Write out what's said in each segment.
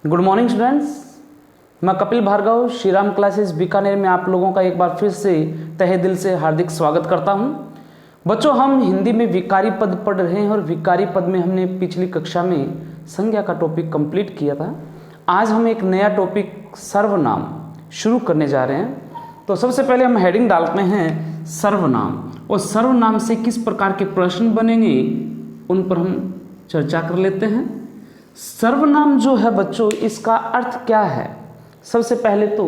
Good morning students. मैं Kapil Bhargava Shri Ram classes Bikaner में आप लोगों का एक बार फिर से तहे दिल से हार्दिक स्वागत करता हूं। बच्चों, हम हिंदी में विकारी पद पढ़ रहे हैं और विकारी पद में हमने पिछली कक्षा में संज्ञा का टॉपिक कंप्लीट किया था। आज हम एक नया टॉपिक सर्वनाम शुरू करने जा रहे हैं। तो सबसे पहले हम हेडिंग डालते हैं सर्वनाम, और सर्वनाम से किस प्रकार के प्रश्न बनेंगे उन पर हम चर्चा कर लेते हैं। सर्वनाम जो है बच्चों, इसका अर्थ क्या है? सबसे पहले तो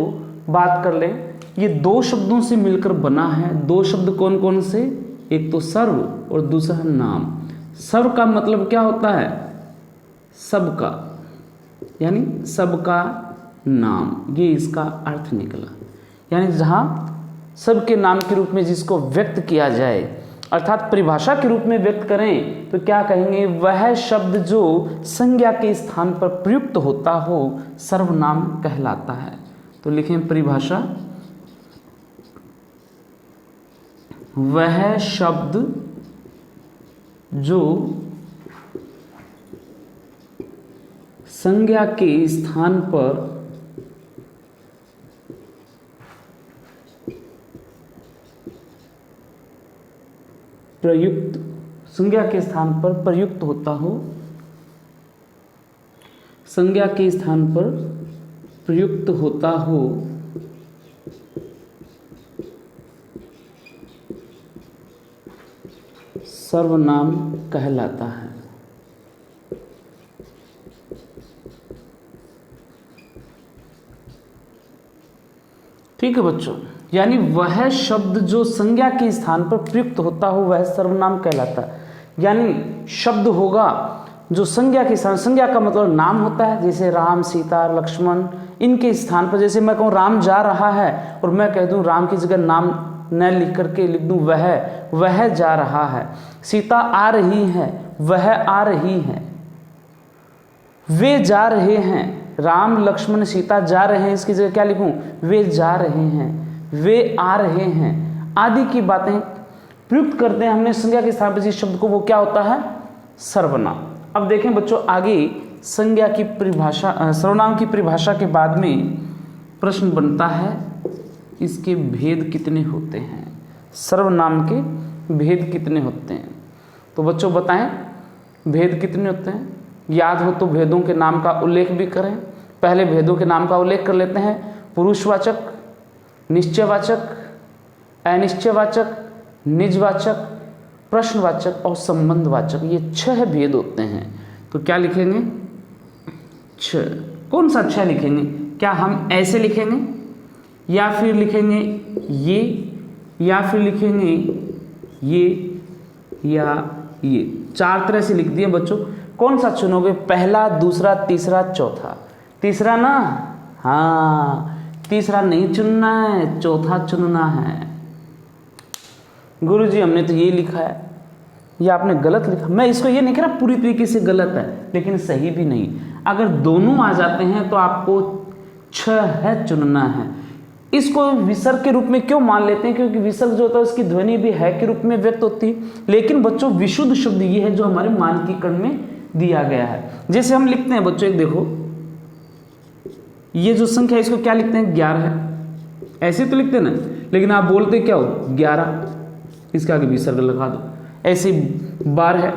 बात कर लें, ये दो शब्दों से मिलकर बना है। दो शब्द कौन कौन से? एक तो सर्व और दूसरा नाम। सर्व का मतलब क्या होता है? सबका, यानी सबका नाम, ये इसका अर्थ निकला। यानी जहां सबके नाम के रूप में जिसको व्यक्त किया जाए, अर्थात परिभाषा के रूप में व्यक्त करें तो क्या कहेंगे? वह शब्द जो संज्ञा के स्थान पर प्रयुक्त होता हो सर्वनाम कहलाता है। तो लिखें परिभाषा, वह शब्द जो संज्ञा के स्थान पर प्रयुक्त, संज्ञा के स्थान पर प्रयुक्त होता हो, संज्ञा के स्थान पर प्रयुक्त होता हो, सर्वनाम कहलाता है। ठीक है बच्चों, यानी वह शब्द जो संज्ञा के स्थान पर प्रयुक्त होता हो वह सर्वनाम कहलाता है। यानी शब्द होगा जो संज्ञा के स्थान, संज्ञा का मतलब नाम होता है, जैसे राम, सीता, लक्ष्मण, इनके स्थान पर। जैसे मैं कहूँ राम जा रहा है और मैं कह दूँ राम की जगह नाम न लिख करके लिख दूँ वह जा रहा है। सीता आ रही है, वह आ रही है। वे जा रहे हैं, राम, लक्ष्मण, सीता जा रहे हैं, इसकी जगह क्या लिखूं? वे जा रहे हैं, वे आ रहे हैं, आदि की बातें प्रयुक्त करते हैं हमने संज्ञा के स्थान पर जिस शब्द को, वो क्या होता है? सर्वनाम। अब देखें बच्चों, आगे संज्ञा की परिभाषा, सर्वनाम की परिभाषा के बाद में प्रश्न बनता है, इसके भेद कितने होते हैं? सर्वनाम के भेद कितने होते हैं? तो बच्चों बताएं, भेद कितने होते हैं? याद हो तो भेदों के नाम का उल्लेख भी करें। पहले भेदों के नाम का उल्लेख कर लेते हैं। पुरुषवाचक, निश्चयवाचक, अनिश्चयवाचक, निजवाचक, प्रश्नवाचक और संबंधवाचक, ये 6 भेद होते हैं। तो क्या लिखेंगे? 6। कौन सा 6 लिखेंगे? क्या हम ऐसे लिखेंगे, या फिर लिखेंगे ये, या फिर लिखेंगे ये, या ये? 4 तरह से लिख दिए बच्चों। कौन सा चुनोगे? पहला, दूसरा, तीसरा, चौथा? तीसरा ना, हाँ, तीसरा नहीं चुनना है, चौथा चुनना है। गुरुजी हमने तो ये लिखा है, ये आपने गलत लिखा। मैं इसको ये नहीं कह रहा पूरी तरीके से गलत है, लेकिन सही भी नहीं। अगर दोनों आ जाते हैं तो आपको 6 चुनना है। इसको विसर्ग के रूप में क्यों मान लेते हैं? क्योंकि विसर्ग जो होता है उसकी ध्वनि भी है के रूप में व्यक्त होती है। लेकिन बच्चों विशुद्ध शब्द ये है जो हमारे मानकीकरण में दिया गया है। जैसे हम लिखते हैं बच्चों, एक देखो, ये जो संख्या है इसको क्या लिखते हैं? 11। ऐसे तो लिखते हैं ना, लेकिन आप बोलते क्या हो? 11, इसके आगे विसर्ग लगा दो। ऐसे 12 है,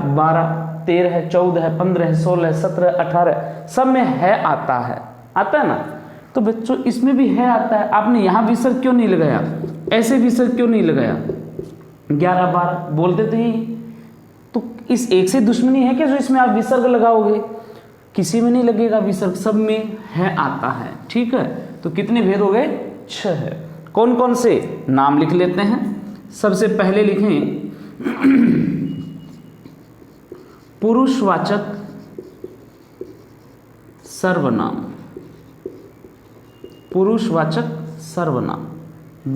13 है, 14 है, 15 है, 16 है, 17, 18, सब में है आता है, आता है ना। तो बच्चों इसमें भी है आता है। आपने यहाँ विसर्ग क्यों नहीं लगाया? ऐसे विसर्ग क्यों नहीं लगाया? 11, 12 बोलते तो यही। तो इस एक से दुश्मनी है क्या जो इसमें आप विसर्ग लगाओगे? किसी में नहीं लगेगा विसर्ग, सब में है आता है। ठीक है, तो कितने भेद हो गए? 6 है। कौन कौन से? नाम लिख लेते हैं। सबसे पहले लिखें पुरुषवाचक सर्वनाम, पुरुषवाचक सर्वनाम।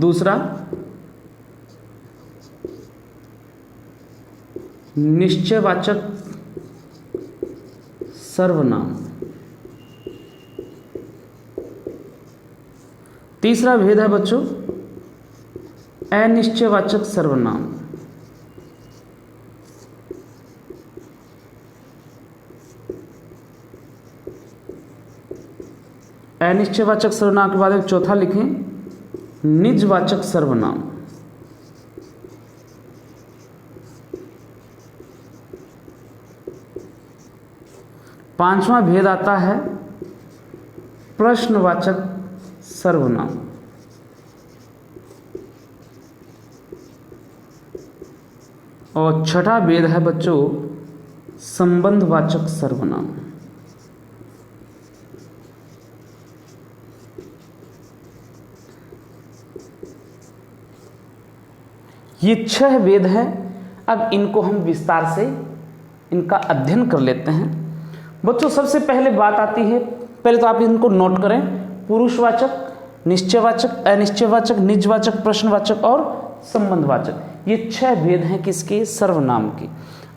दूसरा निश्चयवाचक सर्वनाम। तीसरा भेद है बच्चों अनिश्चयवाचक सर्वनाम। अनिश्चयवाचक सर्वनाम के बाद में चौथा लिखें निजवाचक सर्वनाम। पांचवा भेद आता है प्रश्नवाचक सर्वनाम। और छठा भेद है बच्चों संबंधवाचक सर्वनाम। ये 6 भेद हैं। अब इनको हम विस्तार से इनका अध्ययन कर लेते हैं। बच्चों सबसे पहले बात आती है, पहले तो आप इनको नोट करें, पुरुषवाचक, निश्चयवाचक, अनिश्चयवाचक, निजवाचक, प्रश्नवाचक और संबंधवाचक। ये 6 भेद हैं किसके? सर्वनाम के।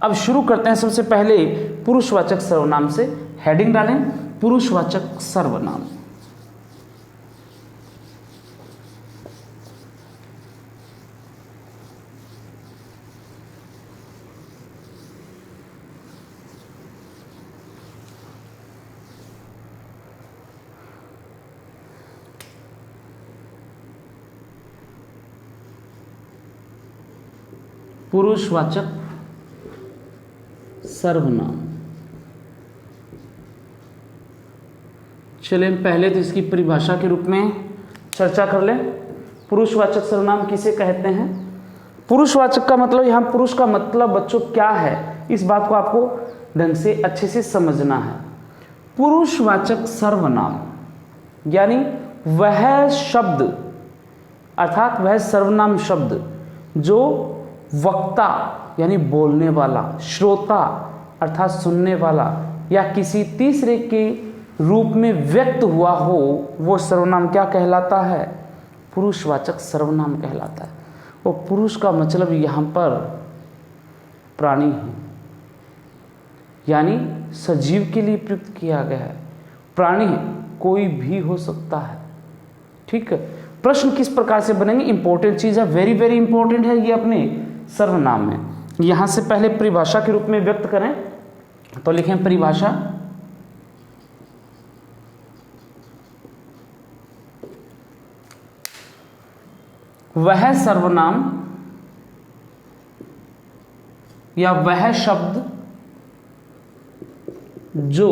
अब शुरू करते हैं सबसे पहले पुरुषवाचक सर्वनाम से। हेडिंग डालें पुरुषवाचक सर्वनाम। पुरुषवाचक सर्वनाम। चलें पहले तो इसकी परिभाषा के रूप में चर्चा कर लें। पुरुषवाचक सर्वनाम किसे कहते हैं? पुरुषवाचक का मतलब, यहाँ पुरुष का मतलब बच्चों क्या है, इस बात को आपको ढंग से अच्छे से समझना है। पुरुषवाचक सर्वनाम यानी वह शब्द अर्थात वह सर्वनाम शब्द जो वक्ता यानी बोलने वाला, श्रोता अर्थात सुनने वाला या किसी तीसरे के रूप में व्यक्त हुआ हो, वो सर्वनाम क्या कहलाता है? पुरुषवाचक सर्वनाम कहलाता है। और पुरुष का मतलब यहाँ पर प्राणी है, यानी सजीव के लिए प्रयुक्त किया गया है। प्राणी कोई भी हो सकता है। ठीक है। प्रश्न किस प्रकार से बनेंगे? इंपॉर्टेंट चीज है, वेरी वेरी इंपॉर्टेंट है ये अपने सर्वनाम में। यहां से पहले परिभाषा के रूप में व्यक्त करें तो लिखें परिभाषा वह सर्वनाम या वह शब्द जो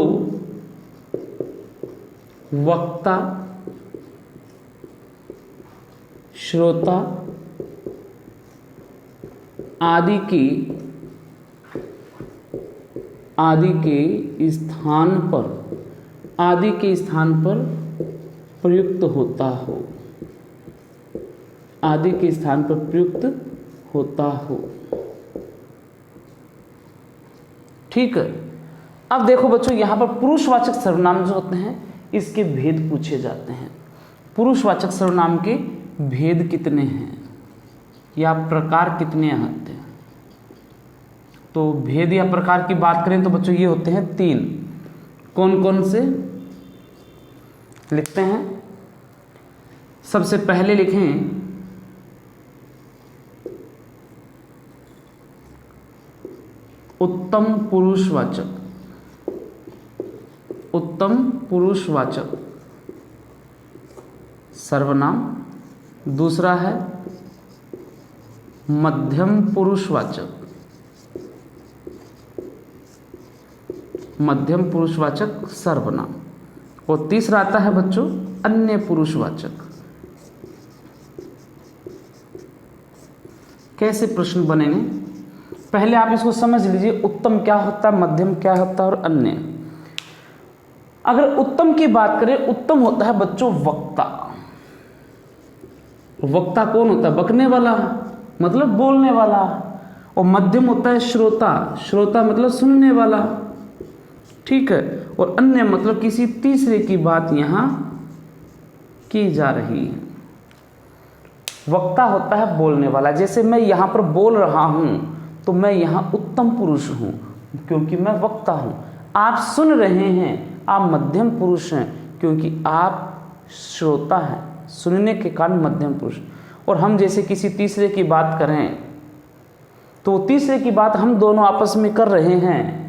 वक्ता, श्रोता आदि के स्थान पर प्रयुक्त होता हो, आदि के स्थान पर प्रयुक्त होता हो। ठीक है। अब देखो बच्चों, यहां पर पुरुषवाचक सर्वनाम जो होते हैं इसके भेद पूछे जाते हैं। पुरुषवाचक सर्वनाम के भेद कितने हैं या प्रकार कितने आते हैं? तो भेद या प्रकार की बात करें तो बच्चों ये होते हैं 3। कौन कौन से? लिखते हैं। सबसे पहले लिखें उत्तम पुरुषवाचक। उत्तम पुरुषवाचक सर्वनाम। दूसरा है मध्यम पुरुषवाचक। मध्यम पुरुषवाचक सर्वनाम। और तीसरा आता है बच्चों अन्य पुरुषवाचक। कैसे प्रश्न बनेंगे? पहले आप इसको समझ लीजिए, उत्तम क्या होता है, मध्यम क्या होता है और अन्य। अगर उत्तम की बात करें, उत्तम होता है बच्चों वक्ता। वक्ता कौन होता है? बकने वाला, मतलब बोलने वाला। और मध्यम होता है श्रोता। श्रोता मतलब सुनने वाला। ठीक है। और अन्य मतलब किसी तीसरे की बात यहां की जा रही है। वक्ता होता है बोलने वाला। जैसे मैं यहां पर बोल रहा हूं तो मैं यहां उत्तम पुरुष हूं क्योंकि मैं वक्ता हूं। आप सुन रहे हैं, आप मध्यम पुरुष हैं क्योंकि आप श्रोता हैं, सुनने के कारण मध्यम पुरुष। और हम जैसे किसी तीसरे की बात करें तो तीसरे की बात हम दोनों आपस में कर रहे हैं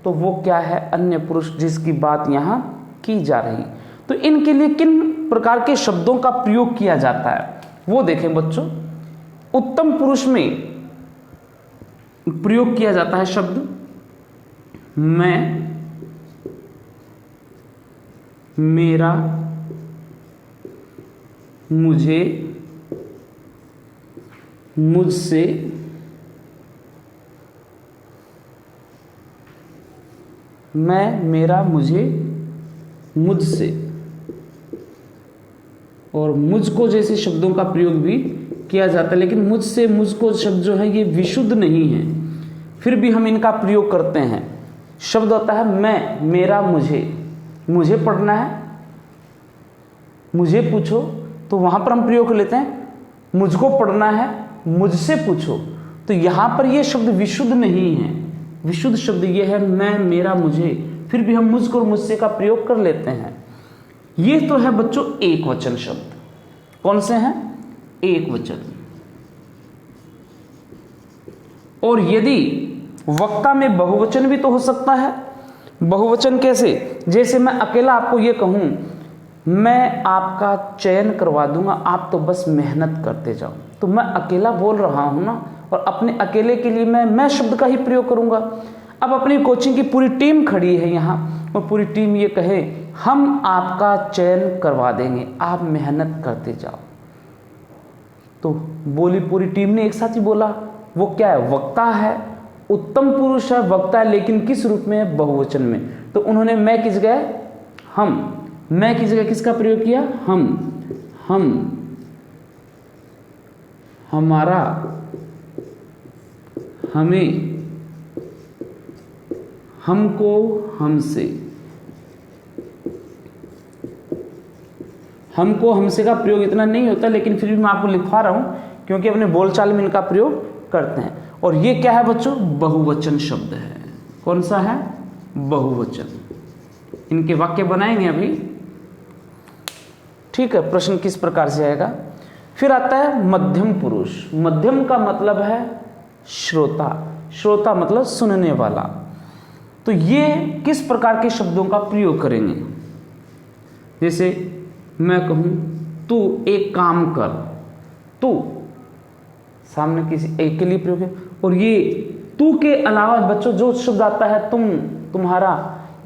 तो वो क्या है? अन्य पुरुष, जिसकी बात यहाँ की जा रही। तो इनके लिए किन प्रकार के शब्दों का प्रयोग किया जाता है वो देखें बच्चों। उत्तम पुरुष में प्रयोग किया जाता है शब्द मैं, मेरा, मुझे, मुझसे, मैं, मेरा, मुझे, मुझसे और मुझको जैसे शब्दों का प्रयोग भी किया जाता है। लेकिन मुझसे, मुझको शब्द जो है ये विशुद्ध नहीं है, फिर भी हम इनका प्रयोग करते हैं। शब्द होता है मैं, मेरा, मुझे, मुझे पढ़ना है, मुझे पूछो, तो वहां पर हम प्रयोग कर लेते हैं मुझको पढ़ना है, मुझसे पूछो। तो यहां पर यह शब्द विशुद्ध नहीं है, विशुद्ध शब्द यह है मैं, मेरा, मुझे, फिर भी हम मुझको और मुझसे का प्रयोग कर लेते हैं। ये तो है बच्चों एक वचन शब्द। कौन से हैं? एक वचन। और यदि वक्ता में बहुवचन भी तो हो सकता है। बहुवचन कैसे? जैसे मैं अकेला आपको ये कहूं मैं आपका चयन करवा दूंगा, आप तो बस मेहनत करते जाओ, तो मैं अकेला बोल रहा हूं ना, और अपने अकेले के लिए मैं शब्द का ही प्रयोग करूंगा। अब अपनी कोचिंग की पूरी टीम खड़ी है यहाँ और पूरी टीम ये कहे हम आपका चयन करवा देंगे, आप मेहनत करते जाओ, तो बोली पूरी टीम ने एक साथ ही बोला। वो क्या है? वक्ता है, उत्तम पुरुष है, वक्ता है, लेकिन किस रूप में है? बहुवचन में। तो उन्होंने मैं किस जगह? हम। मैं की जगह किसका प्रयोग किया? हम, हमारा, हमें, हमको, हमसे। हमको, हमसे का प्रयोग इतना नहीं होता, लेकिन फिर भी मैं आपको लिखवा रहा हूं क्योंकि अपने बोलचाल में इनका प्रयोग करते हैं। और ये क्या है बच्चों? बहुवचन शब्द है। कौन सा है? बहुवचन। इनके वाक्य बनाएंगे अभी, ठीक है। प्रश्न किस प्रकार से आएगा? फिर आता है मध्यम पुरुष। मध्यम का मतलब है श्रोता, श्रोता मतलब सुनने वाला। तो ये किस प्रकार के शब्दों का प्रयोग करेंगे? जैसे मैं कहूं तू एक काम कर, तू सामने किसी एक के लिए प्रयोग है। और ये तू के अलावा बच्चों जो शब्द आता है तुम, तुम्हारा,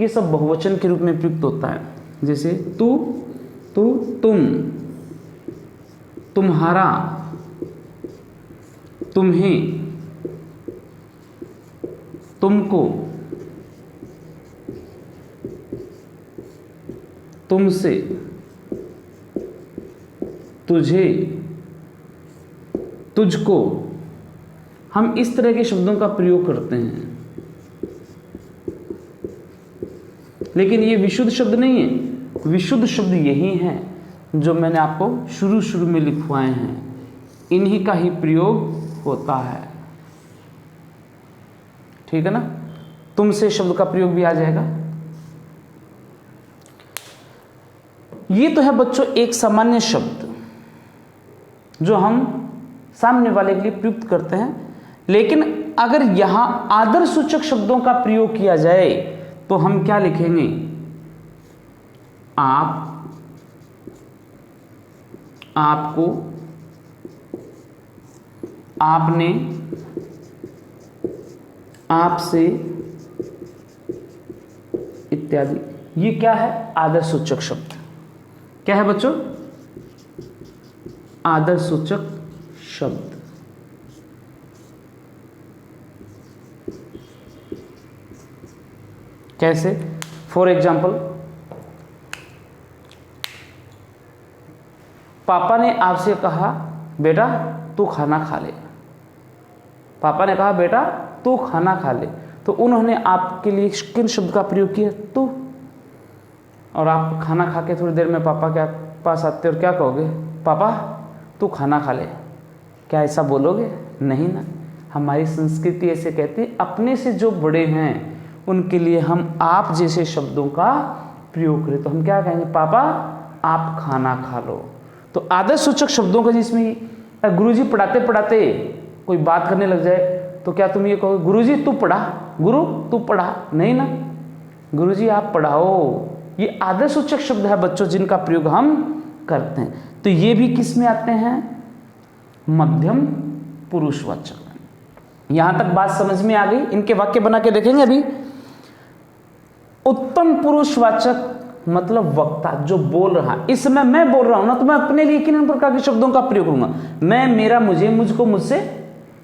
ये सब बहुवचन के रूप में प्रयुक्त होता है। जैसे तू, तुम, तुम्हारा, तुम्हें, तुमको, तुमसे, तुझे, तुझको। हम इस तरह के शब्दों का प्रयोग करते हैं, लेकिन ये विशुद्ध शब्द नहीं है। विशुद्ध शब्द यही है जो मैंने आपको शुरू में लिखवाए हैं, इन्हीं का ही प्रयोग होता है, ठीक है ना। तुमसे शब्द का प्रयोग भी आ जाएगा। ये तो है बच्चों एक सामान्य शब्द जो हम सामने वाले के लिए प्रयुक्त करते हैं। लेकिन अगर यहां आदर सूचक शब्दों का प्रयोग किया जाए तो हम क्या लिखेंगे? आप, आपको, आपने, आपसे इत्यादि। ये क्या है? आदर सूचक शब्द। क्या है बच्चों? आदर सूचक शब्द। कैसे? फॉर एग्जाम्पल, पापा ने आपसे कहा बेटा तू खाना खा ले। पापा ने कहा बेटा तू खाना खा ले, तो उन्होंने आपके लिए किन शब्द का प्रयोग किया? तू। और आप खाना खा के थोड़ी देर में पापा के पास आते और क्या कहोगे? पापा तू खाना खा ले। क्या ऐसा बोलोगे? नहीं ना। हमारी संस्कृति ऐसे कहती है, अपने से जो बड़े हैं उनके लिए हम आप जैसे शब्दों का प्रयोग करें तो हम क्या कहेंगे? पापा आप खाना खा लो। तो आदर सूचक शब्दों का, जिसमें गुरुजी पढ़ाते पढ़ाते कोई बात करने लग जाए तो क्या तुम ये कहोगे गुरुजी तू पढ़ा, गुरु तू पढ़ा? नहीं ना, गुरुजी आप पढ़ाओ, ये आदर्शसूचक शब्द है बच्चों जिनका प्रयोग हम करते हैं। तो ये भी किस में आते हैं? मध्यम पुरुषवाचक। यहां तक बात समझ में आ गई? इनके वाक्य बना के देखेंगे अभी। उत्तम पुरुषवाचक मतलब वक्ता जो बोल रहा है। इस समय मैं बोल रहा हूं ना, तो मैं अपने लिए किन प्रकार के शब्दों का प्रयोग करूंगा? मैं, मेरा, मुझे, मुझको, मुझसे,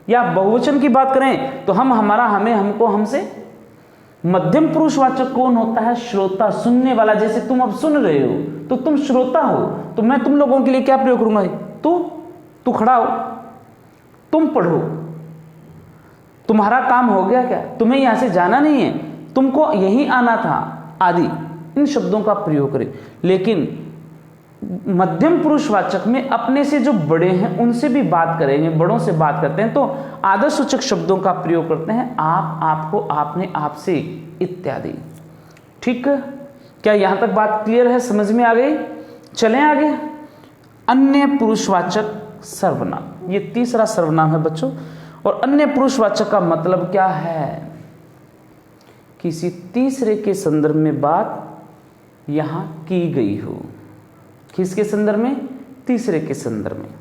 या बहुवचन की बात करें तो हम, हमारा, हमें, हमको, हमसे। मध्यम पुरुषवाचक कौन होता है? श्रोता, सुनने वाला। जैसे तुम अब सुन रहे हो तो तुम श्रोता हो, तो मैं तुम लोगों के लिए क्या प्रयोग करूंगा? तू खड़ा हो, तुम पढ़ो, तुम्हारा काम हो गया क्या? तुम्हें यहां से जाना नहीं है, तुमको यहीं आना था, आदि इन शब्दों का प्रयोग करें। लेकिन मध्यम पुरुषवाचक में अपने से जो बड़े हैं उनसे भी बात करेंगे, बड़ों से बात करते हैं तो आदर्शसूचक शब्दों का प्रयोग करते हैं। आप, आपको, आपने, आपसे इत्यादि। ठीक, क्या यहां तक बात क्लियर है? समझ में आ गई? चलें आगे। अन्य पुरुषवाचक सर्वनाम, ये तीसरा सर्वनाम है बच्चों। और अन्य पुरुषवाचक का मतलब क्या है? किसी तीसरे के संदर्भ में बात यहां की गई हो। किसके संदर्भ में? तीसरे के संदर्भ में।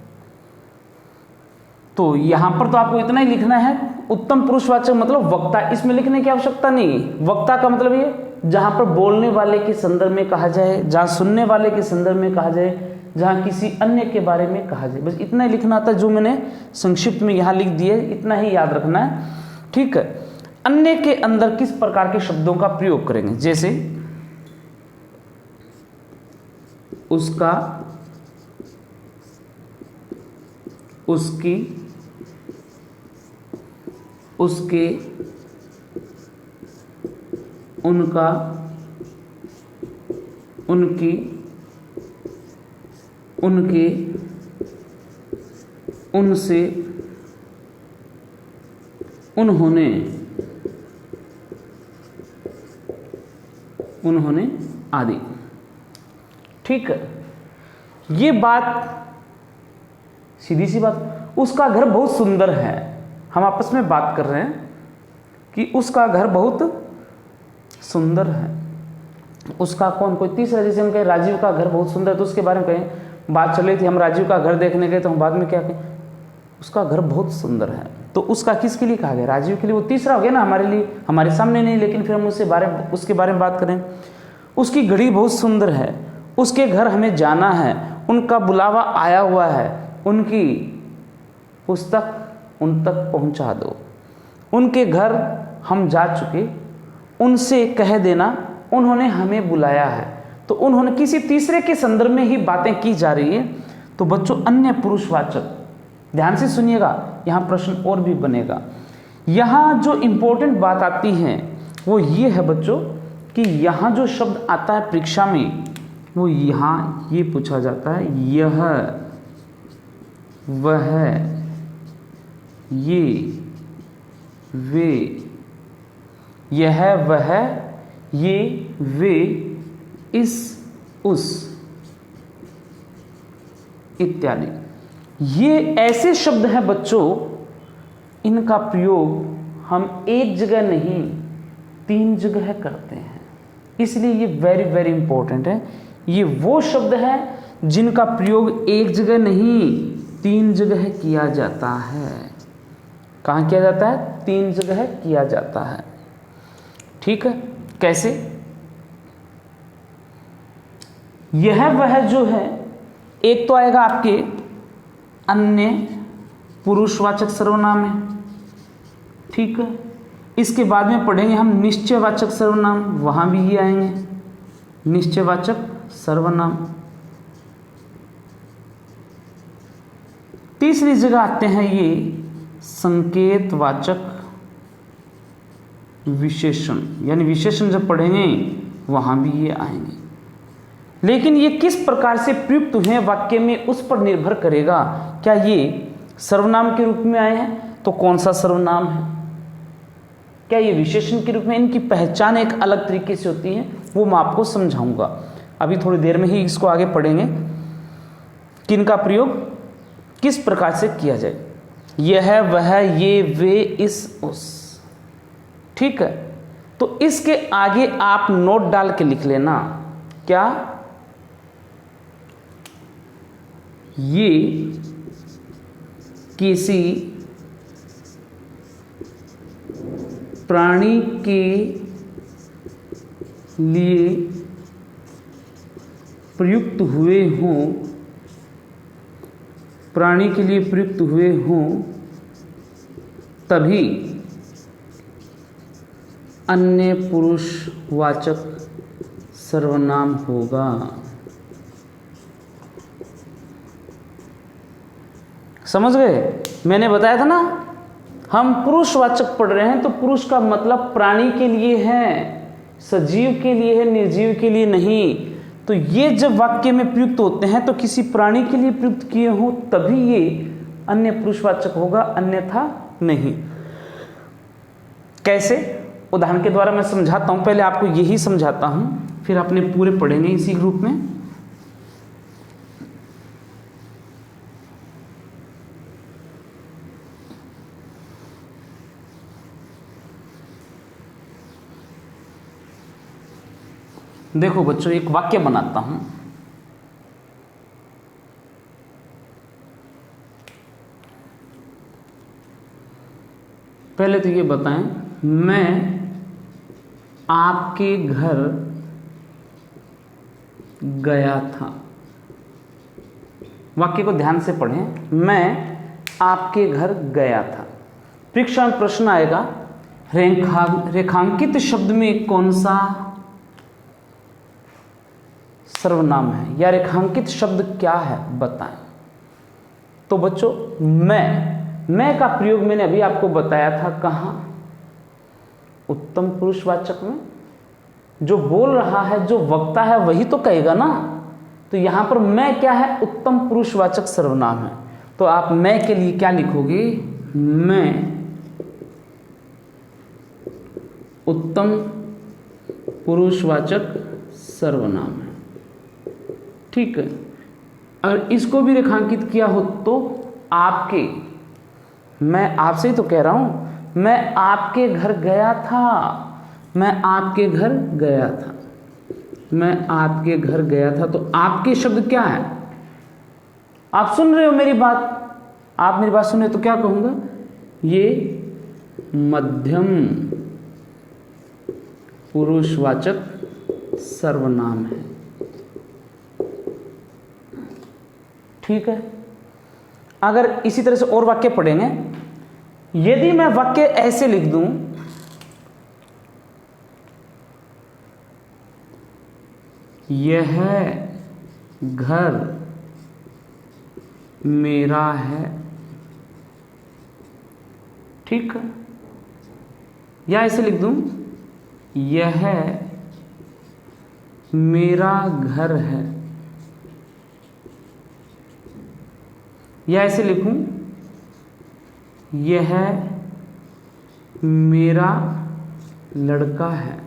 तो यहां पर तो आपको इतना ही लिखना है, उत्तम पुरुषवाचक मतलब वक्ता। इसमें लिखने की आवश्यकता नहीं। वक्ता का मतलब ये जहां पर बोलने वाले के संदर्भ में कहा जाए, जहां सुनने वाले के संदर्भ में कहा जाए, जहां किसी अन्य के बारे में कहा जाए। बस इतना ही लिखना था जो मैंने संक्षिप्त में यहां लिख दिया, इतना ही याद रखना है। ठीक है। अन्य के अंदर किस प्रकार के शब्दों का प्रयोग करेंगे? जैसे उसका, उसकी, उसके, उनका, उनकी, उनके, उनसे, उन्होंने, उन्होंने आदि। ठीक है। ये बात सीधी सी बात, उसका घर बहुत सुंदर है। हम आपस में बात कर रहे हैं कि उसका घर बहुत सुंदर है। उसका कौन? कोई तीसरा। जैसे हम कहें राजीव का घर बहुत सुंदर है, तो उसके बारे में कहें, बात चल रही थी हम राजीव का घर देखने गए, तो हम बाद में क्या कहें? उसका घर बहुत सुंदर है। तो उसका किसके लिए कहा गया? राजीव के लिए। वो तीसरा हो गया ना, हमारे लिए, हमारे सामने नहीं, लेकिन फिर हम उसके बारे में बात करें। उसकी घड़ी बहुत सुंदर है, उसके घर हमें जाना है, उनका बुलावा आया हुआ है, उनकी पुस्तक उन तक पहुंचा दो, उनके घर हम जा चुके, उनसे कह देना उन्होंने हमें बुलाया है। तो उन्होंने किसी तीसरे के संदर्भ में ही बातें की जा रही है। तो बच्चों अन्य पुरुषवाचक, ध्यान से सुनिएगा, यहां प्रश्न और भी बनेगा। यहां जो इंपॉर्टेंट बात आती है वो ये है बच्चों कि यहां जो शब्द आता है परीक्षा में, वो यहां ये पूछा जाता है, यह, वह, ये, वे, यह, वह, ये, वे, इस, उस इत्यादि। ये ऐसे शब्द हैं बच्चों, इनका प्रयोग हम एक जगह नहीं 3 जगह करते हैं। इसलिए ये वेरी वेरी इंपॉर्टेंट है। ये वो शब्द हैं जिनका प्रयोग एक जगह नहीं 3 जगह किया जाता है। कहाँ किया जाता है? 3 जगह किया जाता है। ठीक है। कैसे? यह वह जो है, एक तो आएगा आपके अन्य पुरुषवाचक सर्वनाम है। ठीक है। इसके बाद में पढ़ेंगे हम निश्चयवाचक सर्वनाम, वहां भी ये आएंगे निश्चयवाचक सर्वनाम। तीसरी जगह आते हैं ये संकेतवाचक विशेषण, यानी विशेषण जब पढ़ेंगे वहां भी ये आएंगे। लेकिन ये किस प्रकार से प्रयुक्त हुए वाक्य में उस पर निर्भर करेगा। क्या ये सर्वनाम के रूप में आए हैं तो कौन सा सर्वनाम है, क्या ये विशेषण के रूप में, इनकी पहचान एक अलग तरीके से होती है, वो मैं आपको समझाऊंगा। अभी थोड़ी देर में ही इसको आगे पढ़ेंगे कि इनका प्रयोग किस प्रकार से किया जाए। यह, वह, ये, वे, इस, उस। ठीक है। तो इसके आगे आप नोट डाल के लिख लेना क्या ये किसी प्राणी के लिए प्रयुक्त हुए हों, प्राणी के लिए प्रयुक्त हुए हों तभी अन्य पुरुषवाचक सर्वनाम होगा। समझ गए? मैंने बताया था ना, हम पुरुषवाचक पढ़ रहे हैं तो पुरुष का मतलब प्राणी के लिए है, सजीव के लिए है, निर्जीव के लिए नहीं। तो ये जब वाक्य में प्रयुक्त होते हैं तो किसी प्राणी के लिए प्रयुक्त किए हो तभी ये अन्य पुरुषवाचक होगा, अन्यथा नहीं। कैसे? उदाहरण के द्वारा मैं समझाता हूं। पहले आपको यही समझाता हूं, फिर अपने पूरे पढ़ेंगे इसी ग्रुप में। देखो बच्चों, एक वाक्य बनाता हूं। पहले तो ये बताएं, मैं आपके घर गया था। वाक्य को ध्यान से पढ़ें। मैं आपके घर गया था। परीक्षा में प्रश्न आएगा, रेखांकित शब्द में कौन सा सर्वनाम है या रेखांकित शब्द क्या है, बताएं। तो बच्चों, मैं का प्रयोग मैंने अभी आपको बताया था कहां? उत्तम पुरुषवाचक में। जो बोल रहा है, जो वक्ता है, वही तो कहेगा ना। तो यहां पर मैं क्या है? उत्तम पुरुषवाचक सर्वनाम है। तो आप मैं के लिए क्या लिखोगे? मैं उत्तम पुरुषवाचक सर्वनाम है। ठीक है। अगर इसको भी रेखांकित किया हो तो आपके, मैं आपसे ही तो कह रहा हूं, मैं आपके घर गया था। मैं आपके घर गया था। मैं आपके घर गया था। तो आपके शब्द क्या है? आप सुन रहे हो मेरी बात? आप मेरी बात सुन रहे हो तो क्या कहूंगा? ये मध्यम पुरुषवाचक सर्वनाम है। ठीक है। अगर इसी तरह से और वाक्य पढ़ेंगे, यदि मैं वाक्य ऐसे लिख दूं, यह घर मेरा है। ठीक है। या ऐसे लिख दूं, यह मेरा घर है। या ऐसे लिखूं, यह मेरा लड़का है।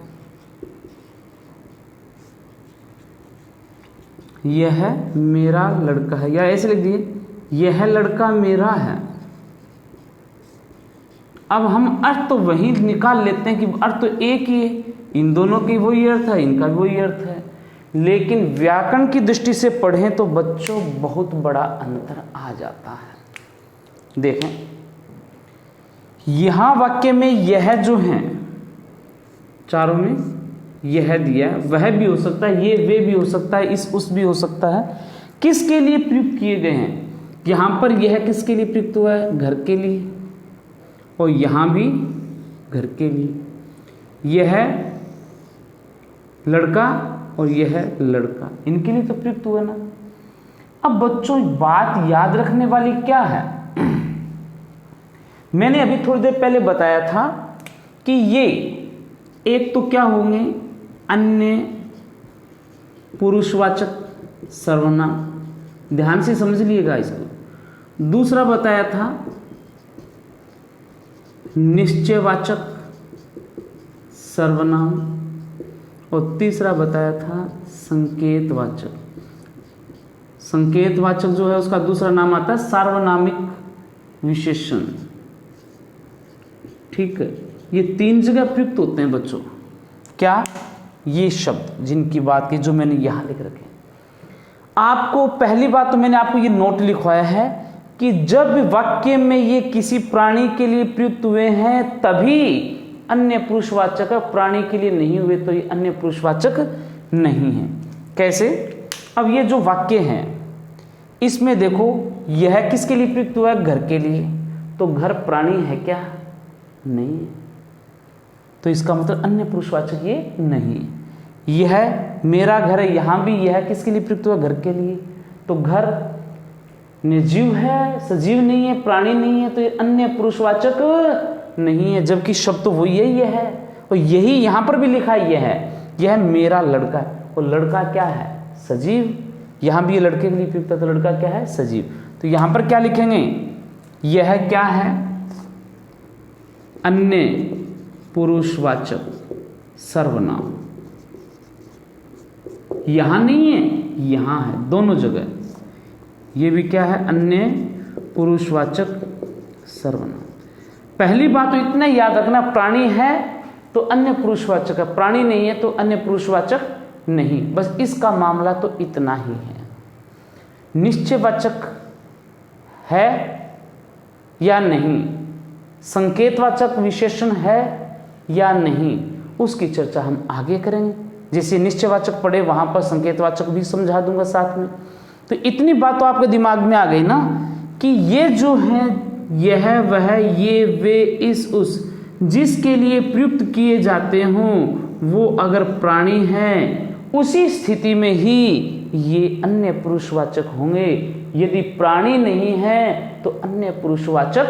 यह मेरा लड़का है। या ऐसे लिख दिए, यह लड़का मेरा है। अब हम अर्थ तो वही निकाल लेते हैं कि अर्थ तो एक ही है, इन दोनों की वही अर्थ है, इनका भी वही अर्थ है। लेकिन व्याकरण की दृष्टि से पढ़ें तो बच्चों बहुत बड़ा अंतर आ जाता है। देखें, यहां वाक्य में यह जो है, चारों में यह दिया, वह भी हो सकता है, ये वे भी हो सकता है, इस उस भी हो सकता है। किसके लिए प्रयुक्त किए गए हैं? यहां पर यह किसके लिए प्रयुक्त हुआ है? घर के लिए। और यहां भी घर के लिए। यह लड़का और यह लड़का, इनके लिए तो प्रयुक्त हुआ ना। अब बच्चों, बात याद रखने वाली क्या है? मैंने अभी थोड़ी देर पहले बताया था कि ये एक तो क्या होंगे? अन्य पुरुषवाचक सर्वनाम। ध्यान से समझ लीजिएगा इसको। दूसरा बताया था निश्चयवाचक सर्वनाम। और तीसरा बताया था संकेतवाचक। संकेतवाचक जो है उसका दूसरा नाम आता है सार्वनामिक विशेषण। ठीक है। ये तीन जगह प्रयुक्त होते हैं बच्चों। क्या? ये शब्द जिनकी बात की जो मैंने यहाँ लिख रखे, आपको पहली बात तो मैंने आपको ये नोट लिखवाया है कि जब वाक्य में ये किसी प्राणी के लिए प्रयुक्त हुए हैं तभी अन्य पुरुषवाचक, प्राणी के लिए नहीं हुए तो ये अन्य पुरुषवाचक नहीं है। कैसे? अब ये जो वाक्य हैं इसमें देखो, यह किसके लिए प्रयुक्त हुआ है? घर के लिए। तो घर प्राणी है क्या? नहीं है। तो इसका मतलब अन्य पुरुषवाचक ये नहीं है। यह मेरा घर है, यहां भी यह किसके लिए प्रयुक्त हुआ? घर के लिए। तो घर निर्जीव है, सजीव नहीं है, प्राणी नहीं है, तो ये अन्य पुरुषवाचक नहीं है। जबकि शब्द तो वही है, यह है, और यही यहां पर भी लिखा है, यह मेरा लड़का है। और लड़का क्या है? सजीव। यहां भी ये लड़के के लिए प्रयुक्त है, तो लड़का क्या है? सजीव। तो यहां पर क्या लिखेंगे? यह क्या है? अन्य पुरुषवाचक सर्वनाम। यहां नहीं है, यहां है, दोनों जगह। ये भी क्या है? अन्य पुरुषवाचक सर्वनाम। पहली बात तो इतना याद रखना, प्राणी है तो अन्य पुरुषवाचक है, प्राणी नहीं है तो अन्य पुरुषवाचक नहीं। बस इसका मामला तो इतना ही है। निश्चयवाचक है या नहीं, संकेतवाचक विशेषण है या नहीं, उसकी चर्चा हम आगे करेंगे। जैसे निश्चयवाचक पढ़े वहां पर संकेतवाचक भी समझा दूंगा साथ में। तो इतनी बात तो आपके दिमाग में आ गई ना कि ये जो है, यह वह, ये वे, इस उस, जिसके लिए प्रयुक्त किए जाते हों वो अगर प्राणी हैं, उसी स्थिति में ही ये अन्य पुरुषवाचक होंगे। यदि प्राणी नहीं है तो अन्य पुरुषवाचक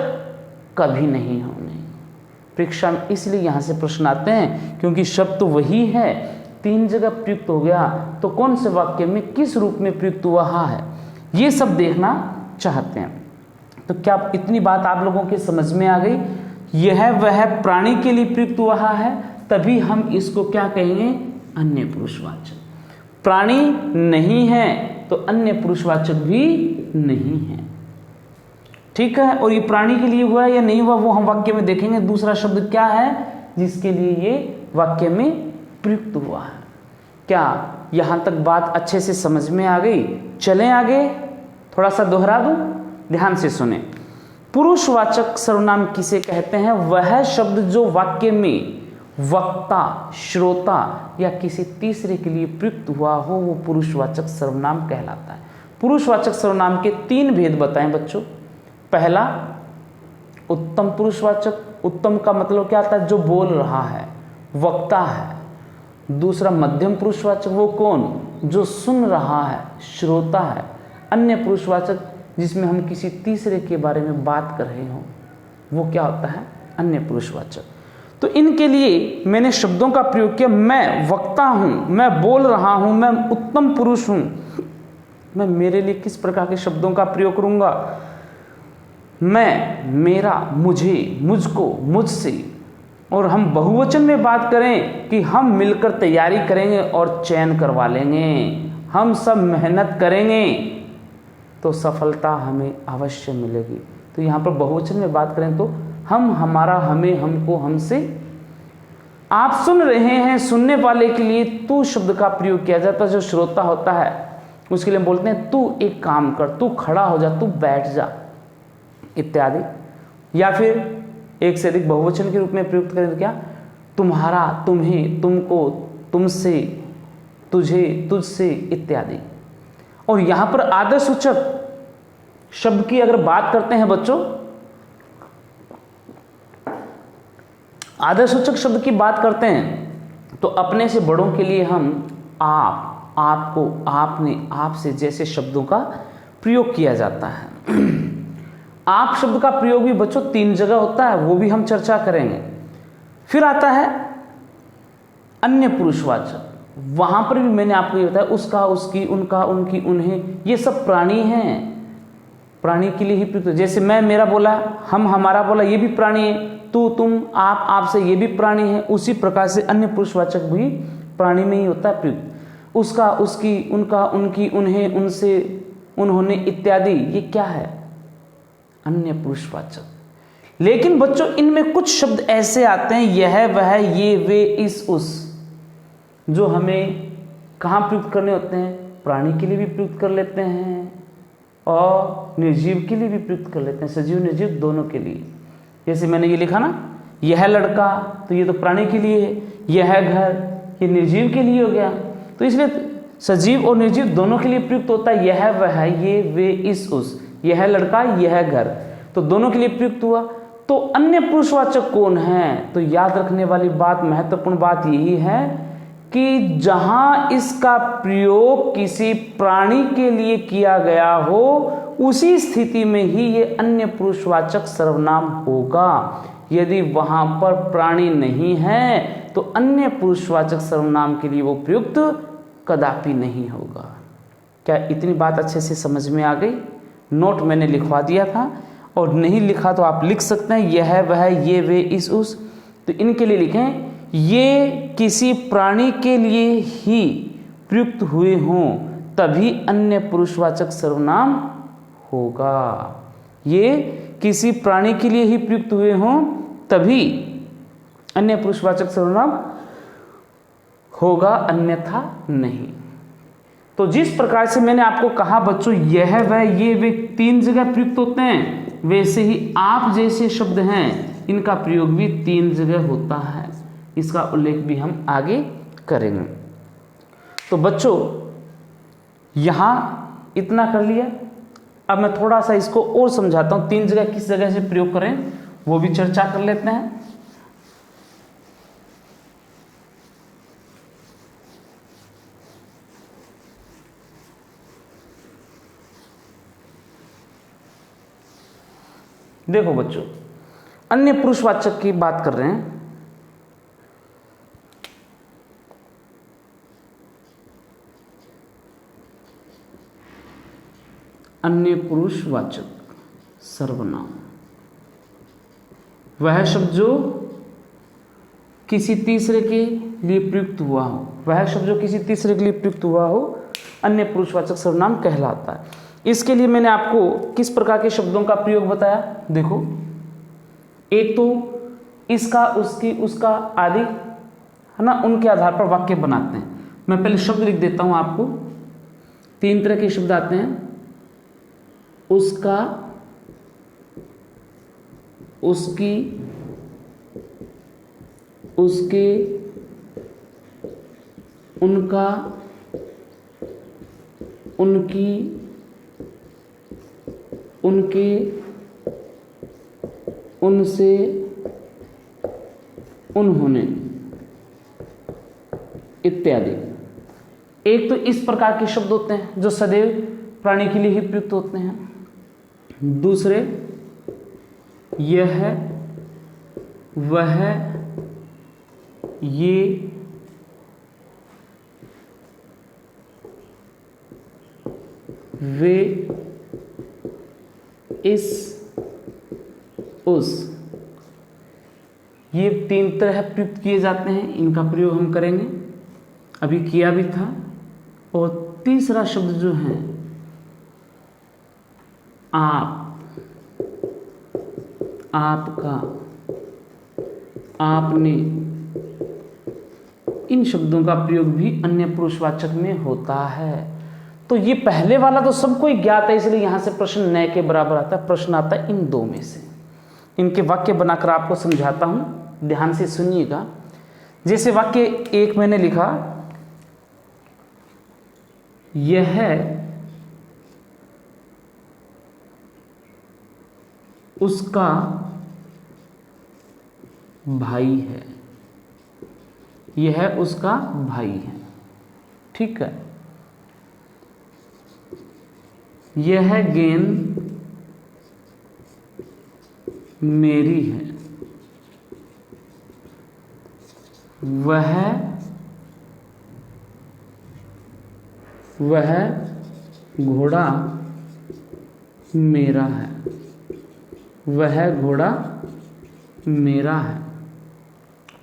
कभी नहीं होंगे। परीक्षा में इसलिए यहां से प्रश्न आते हैं क्योंकि शब्द तो वही है, 3 जगह प्रयुक्त हो गया, तो कौन से वाक्य में किस रूप में प्रयुक्त हुआ है, ये सब देखना चाहते हैं। तो क्या इतनी बात आप लोगों के समझ में आ गई? यह वह प्राणी के लिए प्रयुक्त हुआ है, तभी हम इसको क्या कहेंगे? अन्य पुरुषवाचक। प्राणी नहीं है तो अन्य पुरुषवाचक भी नहीं है। ठीक है? और ये प्राणी के लिए हुआ है या नहीं हुआ वो हम वाक्य में देखेंगे। दूसरा शब्द क्या है जिसके लिए ये वाक्य में प्रयुक्त हुआ है? क्या यहां तक बात अच्छे से समझ में आ गई? चलें आगे, थोड़ा सा दोहरा दूं, ध्यान से सुने। पुरुषवाचक सर्वनाम किसे कहते हैं? वह शब्द जो वाक्य में वक्ता, श्रोता या किसी तीसरे के लिए प्रयुक्त हुआ हो वो पुरुषवाचक सर्वनाम कहलाता है। पुरुषवाचक सर्वनाम के 3 भेद बताएं बच्चों। पहला, उत्तम पुरुषवाचक। उत्तम का मतलब क्या आता है? जो बोल रहा है, वक्ता है। दूसरा, मध्यम पुरुषवाचक, वो कौन? जो सुन रहा है, श्रोता है। अन्य पुरुषवाचक, जिसमें हम किसी तीसरे के बारे में बात कर रहे हो, वो क्या होता है? अन्य पुरुषवाचक। तो इनके लिए मैंने शब्दों का प्रयोग किया। मैं वक्ता हूं, मैं बोल रहा हूं, मैं उत्तम पुरुष हूं, मैं मेरे लिए किस प्रकार के शब्दों का प्रयोग करूंगा? मैं, मेरा, मुझे, मुझको, मुझसे। और हम बहुवचन में बात करें कि हम मिलकर तैयारी करेंगे और चयन करवा लेंगे, हम सब मेहनत करेंगे तो सफलता हमें अवश्य मिलेगी। तो यहाँ पर बहुवचन में बात करें तो हम, हमारा, हमें, हमको, हमसे। आप सुन रहे हैं, सुनने वाले के लिए तू शब्द का प्रयोग किया जाता है। जो श्रोता होता है उसके लिए बोलते हैं तू एक काम कर, तू खड़ा हो जा, तू बैठ जा, इत्यादि। या फिर एक से अधिक बहुवचन के रूप में प्रयुक्त करें तो क्या? तुम्हारा, तुम्हें, तुमको, तुमसे, तुझे, तुझसे, इत्यादि। और यहां पर आदर्शसूचक शब्द की अगर बात करते हैं बच्चों, आदर्शसूचक शब्द की बात करते हैं तो अपने से बड़ों के लिए हम आप, आपको, आपने, आपसे जैसे शब्दों का प्रयोग किया जाता है। आप शब्द का प्रयोग भी बच्चों 3 जगह होता है, वो भी हम चर्चा करेंगे। फिर आता है अन्य पुरुषवाचक। वहां पर भी मैंने आपको ये बताया, उसका, उसकी, उनका, उनकी, उन्हें, ये सब प्राणी हैं, प्राणी के लिए ही प्रयुक्त। जैसे मैं, मेरा बोला, हम, हमारा बोला, ये भी प्राणी है। तू, तुम, आप, आपसे, ये भी प्राणी है। उसी प्रकार से अन्य पुरुषवाचक भी प्राणी में ही होता है प्रयुक्त। उसका, उसकी, उनका, उनकी, उन्हें, उनसे, उन्होंने, इत्यादि, ये क्या है? अन्य पुरुषवाचक। लेकिन बच्चों इनमें कुछ शब्द ऐसे आते हैं, यह वह, ये वे, इस उस, जो हमें कहाँ प्रयुक्त करने होते हैं, प्राणी के लिए भी प्रयुक्त कर लेते हैं और निर्जीव के लिए भी प्रयुक्त कर लेते हैं, सजीव निर्जीव दोनों के लिए। जैसे मैंने ये लिखा ना, यह लड़का, तो ये तो प्राणी के लिए है, यह घर ये निर्जीव के लिए हो गया। तो इसलिए सजीव और निर्जीव दोनों के लिए प्रयुक्त होता है। यह वह, ये वे इस उस, यह लड़का यह घर, तो दोनों के लिए प्रयुक्त हुआ। तो अन्य पुरुषवाचक कौन है? तो याद रखने वाली बात, महत्वपूर्ण बात यही है कि जहां इसका प्रयोग किसी प्राणी के लिए किया गया हो, उसी स्थिति में ही ये अन्य पुरुषवाचक सर्वनाम होगा। यदि वहां पर प्राणी नहीं है तो अन्य पुरुषवाचक सर्वनाम के लिए वो प्रयुक्त कदापि नहीं होगा। क्या इतनी बात अच्छे से समझ में आ गई? नोट मैंने लिखवा दिया था, और नहीं लिखा तो आप लिख सकते हैं, यह वह, ये वे इस उस। तो इनके लिए लिखें, ये किसी प्राणी के लिए ही प्रयुक्त हुए हों तभी अन्य पुरुषवाचक सर्वनाम होगा। ये किसी प्राणी के लिए ही प्रयुक्त हुए हों तभी अन्य पुरुषवाचक सर्वनाम होगा, अन्यथा नहीं। तो जिस प्रकार से मैंने आपको कहा बच्चों, यह वह, ये वे 3 जगह प्रयुक्त होते हैं, वैसे ही आप जैसे शब्द हैं इनका प्रयोग भी 3 जगह होता है। इसका उल्लेख भी हम आगे करेंगे। तो बच्चों यहां इतना कर लिया। अब मैं थोड़ा सा इसको और समझाता हूं, 3 जगह किस जगह से प्रयोग करें वो भी चर्चा कर लेते हैं। देखो बच्चों, अन्य पुरुषवाचक की बात कर रहे हैं। अन्य पुरुषवाचक सर्वनाम वह शब्द जो किसी तीसरे के लिए प्रयुक्त हुआ हो, वह शब्द जो किसी तीसरे के लिए प्रयुक्त हुआ हो, अन्य पुरुषवाचक सर्वनाम कहलाता है। इसके लिए मैंने आपको किस प्रकार के शब्दों का प्रयोग बताया। देखो, एक तो इसका, उसकी, उसका आदि, है ना, उनके आधार पर वाक्य बनाते हैं। मैं पहले शब्द लिख देता हूं आपको। 3 तरह के शब्द आते हैं, उसका, उसकी, उसके, उनका, उनकी, उनके, उनसे, उन्होंने इत्यादि। एक तो इस प्रकार के शब्द होते हैं जो सदैव प्राणी के लिए ही प्रयुक्त होते हैं। दूसरे, यह, वह, ये, वे, इस, उस, ये 3 तरह प्रयुक्त किए जाते हैं। इनका प्रयोग हम करेंगे, अभी किया भी था। और तीसरा शब्द जो है आप, आपका, आपने, इन शब्दों का प्रयोग भी अन्य पुरुषवाचक में होता है। तो ये पहले वाला तो सबको ही ज्ञात है, इसलिए यहां से प्रश्न न के बराबर आता है। प्रश्न आता है इन 2 में से। इनके वाक्य बनाकर आपको समझाता हूं, ध्यान से सुनिएगा। जैसे वाक्य 1 मैंने लिखा, यह उसका भाई है, यह उसका भाई है, ठीक है। यह गेंद मेरी है, वह घोड़ा मेरा है, वह घोड़ा मेरा है।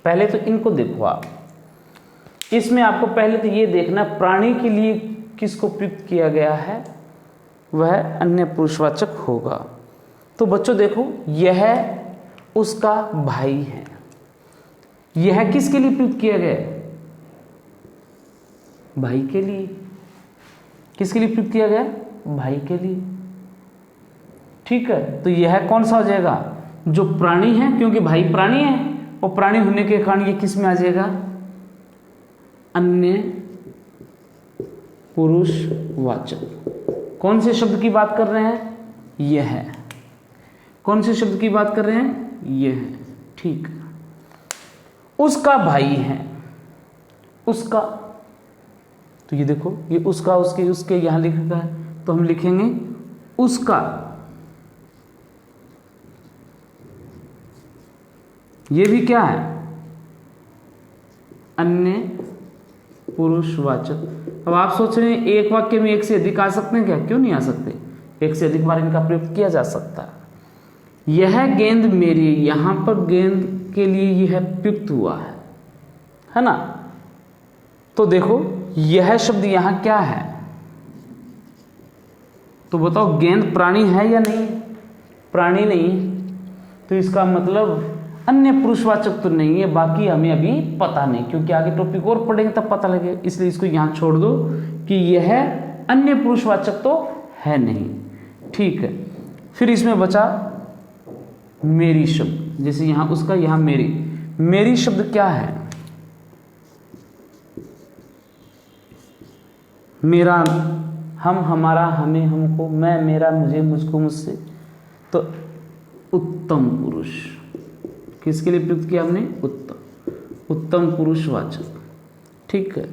पहले तो इनको देखो आप, इसमें आपको पहले तो ये देखना प्राणी के लिए किसको प्रयुक्त किया गया है, वह अन्य पुरुषवाचक होगा। तो बच्चों देखो, यह उसका भाई है, यह किसके लिए प्रयुक्त किया गया है? भाई के लिए। किसके लिए प्रयुक्त किया गया? भाई के लिए। ठीक है, तो यह कौन सा हो जाएगा? जो प्राणी है, क्योंकि भाई प्राणी है और प्राणी होने के कारण ये किस में आ जाएगा? अन्य पुरुषवाचक। कौन से शब्द की बात कर रहे हैं? यह है। कौन से शब्द की बात कर रहे हैं? यह है। ठीक, उसका भाई है, उसका, तो ये देखो, ये उसका, उसके, उसके यहां लिखा है, तो हम लिखेंगे उसका। ये भी क्या है? अन्य पुरुषवाचक। अब आप सोच रहे हैं एक वाक्य में एक से अधिक आ सकते हैं क्या? क्यों नहीं आ सकते? एक से अधिक बार इनका प्रयोग किया जा सकता है। यह गेंद मेरी, यहां पर गेंद के लिए यह प्रयुक्त हुआ है ना? तो देखो यह शब्द यहां क्या है? तो बताओ, गेंद प्राणी है या नहीं? प्राणी नहीं, तो इसका मतलब अन्य पुरुषवाचक तो नहीं है। बाकी हमें अभी पता नहीं, क्योंकि आगे टॉपिक और पढ़ेंगे तब पता लगेगा, इसलिए इसको यहां छोड़ दो कि यह अन्य पुरुषवाचक तो है नहीं। ठीक है, फिर इसमें बचा मेरी शब्द। जैसे यहां उसका, यहां मेरी। मेरी शब्द क्या है? मेरा, हम, हमारा, हमें, हमको, मैं, मेरा, मुझे, मुझको, मुझसे। तो उत्तम पुरुष किसके लिए प्रयुक्त किया हमने? उत्तम, उत्तम पुरुषवाचक। ठीक है,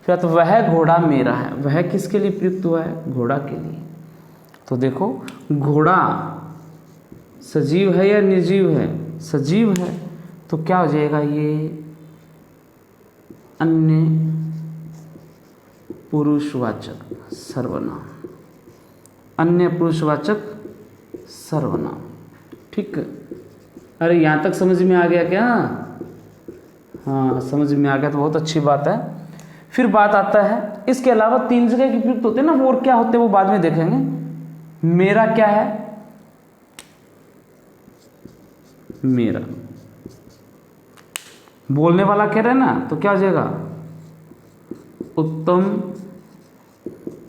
फिर तो वह घोड़ा मेरा है। वह किसके लिए प्रयुक्त हुआ है? घोड़ा के लिए। तो देखो, घोड़ा सजीव है या निर्जीव है? सजीव है, तो क्या हो जाएगा? ये अन्य पुरुषवाचक सर्वनाम। अन्य पुरुषवाचक सर्वनाम। ठीक है, अरे यहाँ तक समझ में आ गया क्या? हाँ, समझ में आ गया तो बहुत अच्छी बात है। फिर बात आता है, इसके अलावा 3 जगह के प्रयुक्त होते हैं ना, वो और क्या होते हैं वो बाद में देखेंगे। मेरा क्या है? मेरा, बोलने वाला कह रहे हैं ना, तो क्या हो जाएगा? उत्तम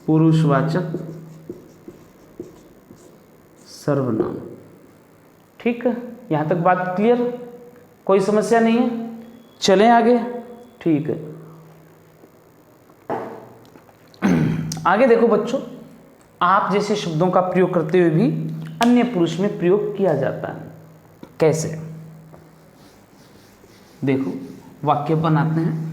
पुरुषवाचक सर्वनाम। ठीक है, यहां तक बात क्लियर? कोई समस्या नहीं है? चलें आगे। ठीक है, आगे देखो बच्चों, आप जैसे शब्दों का प्रयोग करते हुए भी अन्य पुरुष में प्रयोग किया जाता है। कैसे? देखो, वाक्य बनाते हैं।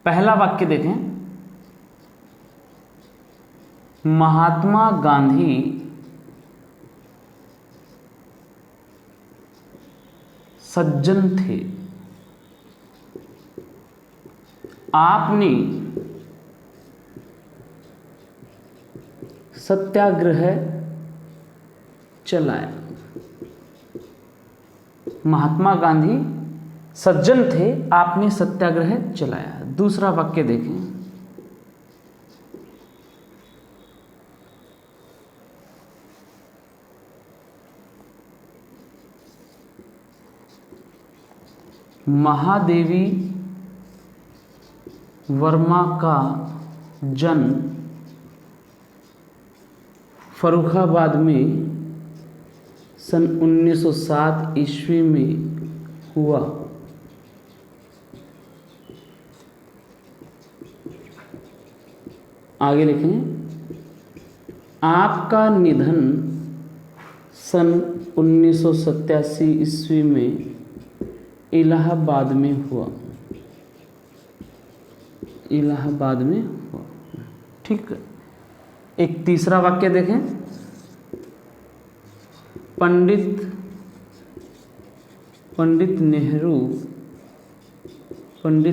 पहला वाक्य देखें, महात्मा गांधी सज्जन थे। आपने सत्याग्रह चलाया। महात्मा गांधी सज्जन थे, आपने सत्याग्रह चलाया। दूसरा वाक्य देखें, महादेवी वर्मा का जन्म फर्रुखाबाद में सन 1907 ईस्वी में हुआ। आगे लिखें, आपका निधन सन 1987 ईस्वी में इलाहाबाद में हुआ। इलाहाबाद में हुआ। ठीक है, एक तीसरा वाक्य देखें, पंडित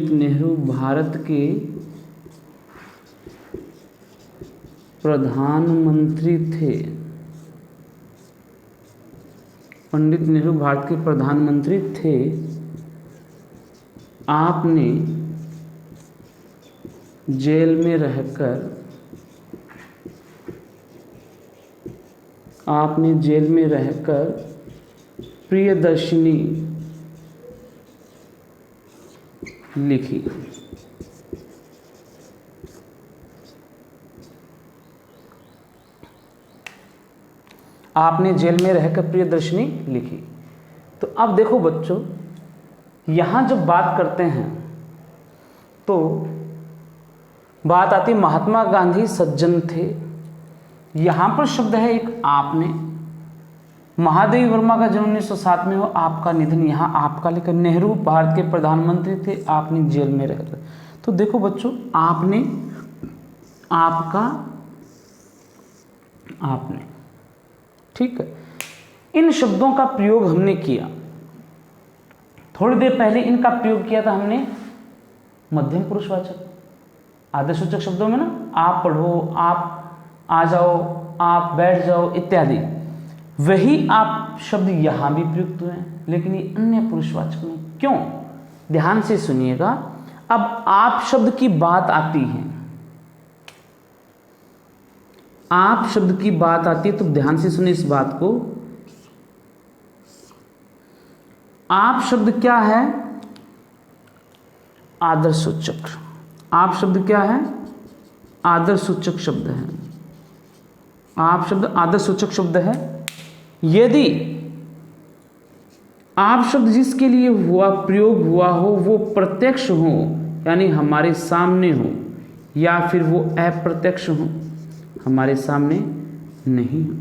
नेहरू भारत के प्रधानमंत्री थे। पंडित नेहरू भारत के प्रधानमंत्री थे। आपने जेल में रहकर आपने जेल में रहकर प्रियदर्शिनी लिखी। आपने जेल में रहकर प्रियदर्शिनी लिखी। तो अब देखो बच्चों, यहां जब बात करते हैं तो बात आती महात्मा गांधी सज्जन थे। यहां पर शब्द है एक आपने। महादेवी वर्मा का जन्म 1907 में हो, आपका निधन, यहां आपका लिखा। नेहरू भारत के प्रधानमंत्री थे, आपने जेल में रहकर। तो देखो बच्चों, आपने, आपका, आपने, ठीक है। इन शब्दों का प्रयोग हमने किया, थोड़ी देर पहले इनका प्रयोग किया था हमने मध्यम पुरुषवाचक आदर्शसूचक शब्दों में ना, आप पढ़ो, आप आ जाओ, आप बैठ जाओ इत्यादि। वही आप शब्द यहां भी प्रयुक्त हुए हैं, लेकिन ये अन्य पुरुषवाचक में क्यों? ध्यान से सुनिएगा। अब आप शब्द की बात आती है, आप शब्द की बात आती है, तो ध्यान से सुनिए इस बात को। आप शब्द क्या है? आदर्शसूचक। आप शब्द क्या है? आदर्शसूचक शब्द है। आप शब्द आदर्शसूचक शब्द है। यदि आप शब्द जिसके लिए हुआ प्रयोग हुआ हो वो प्रत्यक्ष हो, यानी हमारे सामने हो, या फिर वो अप्रत्यक्ष हो, हमारे सामने नहीं हो।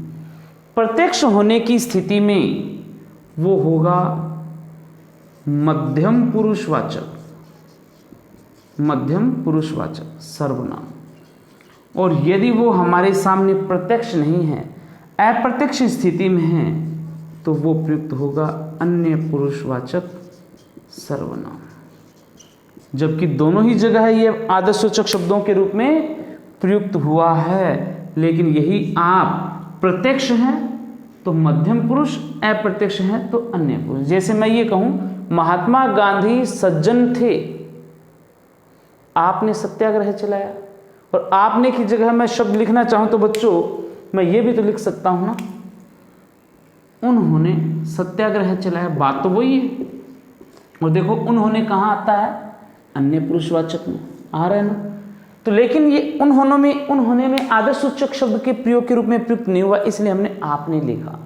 प्रत्यक्ष होने की स्थिति में वो होगा मध्यम पुरुषवाचक, मध्यम पुरुषवाचक सर्वनाम। और यदि वो हमारे सामने प्रत्यक्ष नहीं है, अप्रत्यक्ष स्थिति में है, तो वो प्रयुक्त होगा अन्य पुरुषवाचक सर्वनाम। जबकि दोनों ही जगह ये आदर्शसूचक शब्दों के रूप में प्रयुक्त हुआ है, लेकिन यही आप प्रत्यक्ष हैं तो मध्यम पुरुष, अप्रत्यक्ष हैं तो अन्य पुरुष। जैसे मैं ये कहूं महात्मा गांधी सज्जन थे, आपने सत्याग्रह चलाया, और आपने की जगह मैं शब्द लिखना चाहूं तो बच्चों मैं ये भी तो लिख सकता हूं ना, उन्होंने सत्याग्रह चलाया, बात तो वही है। और देखो उन्होंने कहाँ आता है? अन्य पुरुषवाचक में आ रहा है ना। तो लेकिन ये उन्होंने में आदर्शसूचक शब्द के प्रयोग के रूप में प्रयुक्त नहीं हुआ, इसलिए हमने आपने लिखा।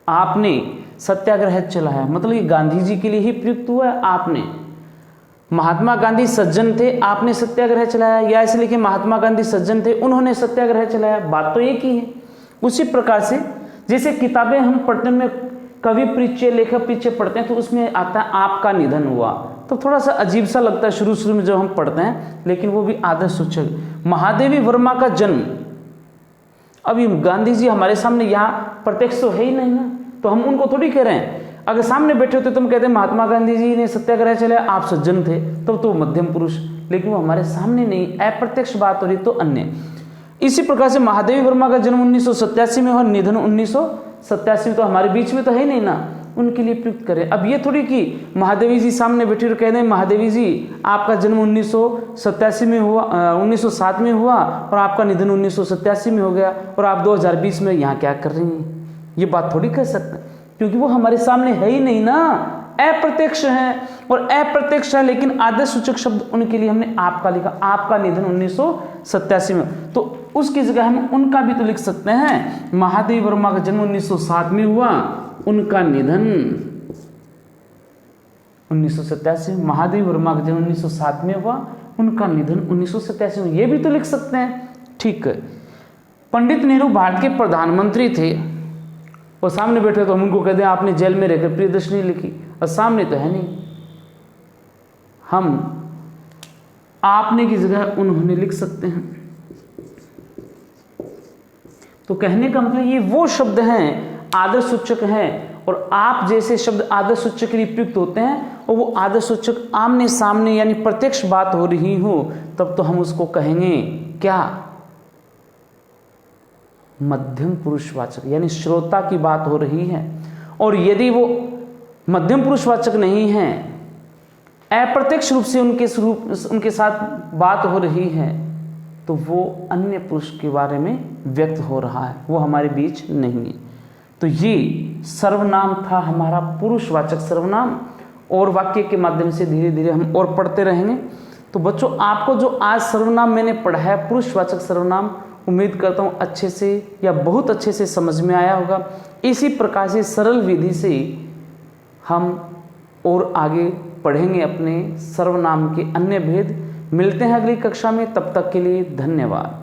आपने सत्याग्रह चलाया, मतलब ये गांधी जी के लिए ही प्रयुक्त हुआ है। आपने, महात्मा गांधी सज्जन थे, आपने सत्याग्रह चलाया, या ऐसे लिखे महात्मा गांधी सज्जन थे, उन्होंने सत्याग्रह चलाया, बात तो एक ही है। उसी प्रकार से जैसे किताबें हम पढ़ते में कवि परिचय, लेखक परिचय पढ़ते हैं, तो उसमें आता है आपका निधन हुआ, तो थोड़ा सा अजीब सा लगता है शुरू में जब हम पढ़ते हैं, लेकिन वो भी आदर्शसूचक। महादेवी वर्मा का जन्म, अभी गांधी जी हमारे सामने यहाँ प्रत्यक्ष तो है ही नहीं ना, तो हम उनको थोड़ी कह रहे हैं। अगर सामने बैठे होते तो हम कहते हैं महात्मा गांधी जी ने सत्याग्रह चलाया, आप सज्जन थे, तब तो मध्यम पुरुष, लेकिन वो हमारे सामने नहीं, अप्रत्यक्ष बात हो रही तो अन्य। इसी प्रकार से महादेवी वर्मा का जन्म 1987 में हुआ, निधन 1987 में, तो हमारे बीच में तो है ही नहीं ना, उनके लिए प्रयुक्त करें। अब ये थोड़ी कि महादेवी जी सामने बैठे और कह दें महादेवी जी आपका जन्म 1987 में हुआ, 1907 में हुआ, और आपका निधन 1987 में हो गया, और आप 2020 में यहाँ क्या कर रही हैं? ये बात थोड़ी कह सकते हैं, क्योंकि वो हमारे सामने है ही नहीं ना, अप्रत्यक्ष है। और अप्रत्यक्ष है, लेकिन आदर्शसूचक शब्द उनके लिए हमने आपका लिखा। आपका निधन 1987 में, तो उसकी जगह हम उनका भी तो लिख सकते हैं। महादेवी वर्मा का जन्म 1907 में हुआ, उनका निधन 1987। महादेवी वर्मा का जन्म 1907 में हुआ, उनका निधन 1987 में, ये भी तो लिख सकते हैं। ठीक है। पंडित नेहरू भारत के प्रधानमंत्री थे, और सामने बैठे तो हम उनको कहते हैं आपने जेल में रहकर प्रियदर्शनी लिखी, और सामने तो है नहीं, हम आपने की जगह उन्होंने लिख सकते हैं। तो कहने का मतलब ये वो शब्द हैं आदर्शसूचक हैं, और आप जैसे शब्द आदर्शसूचक के लिए प्रयुक्त होते हैं, और वो आदर्शसूचक आमने सामने यानी प्रत्यक्ष बात हो रही हो, तब तो हम उसको कहेंगे क्या? मध्यम पुरुषवाचक, यानी श्रोता की बात हो रही है। और यदि वो मध्यम पुरुषवाचक नहीं है, अप्रत्यक्ष रूप से उनके साथ बात हो रही है, तो वो अन्य पुरुष के बारे में व्यक्त हो रहा है, वो हमारे बीच नहीं है। तो ये सर्वनाम था हमारा पुरुषवाचक सर्वनाम, और वाक्य के माध्यम से धीरे धीरे हम और पढ़ते रहेंगे। तो बच्चों, आपको जो आज सर्वनाम मैंने पढ़ा है पुरुषवाचक सर्वनाम, उम्मीद करता हूँ अच्छे से या बहुत अच्छे से समझ में आया होगा। इसी प्रकार से सरल विधि से हम और आगे पढ़ेंगे अपने सर्वनाम के अन्य भेद। मिलते हैं अगली कक्षा में, तब तक के लिए धन्यवाद।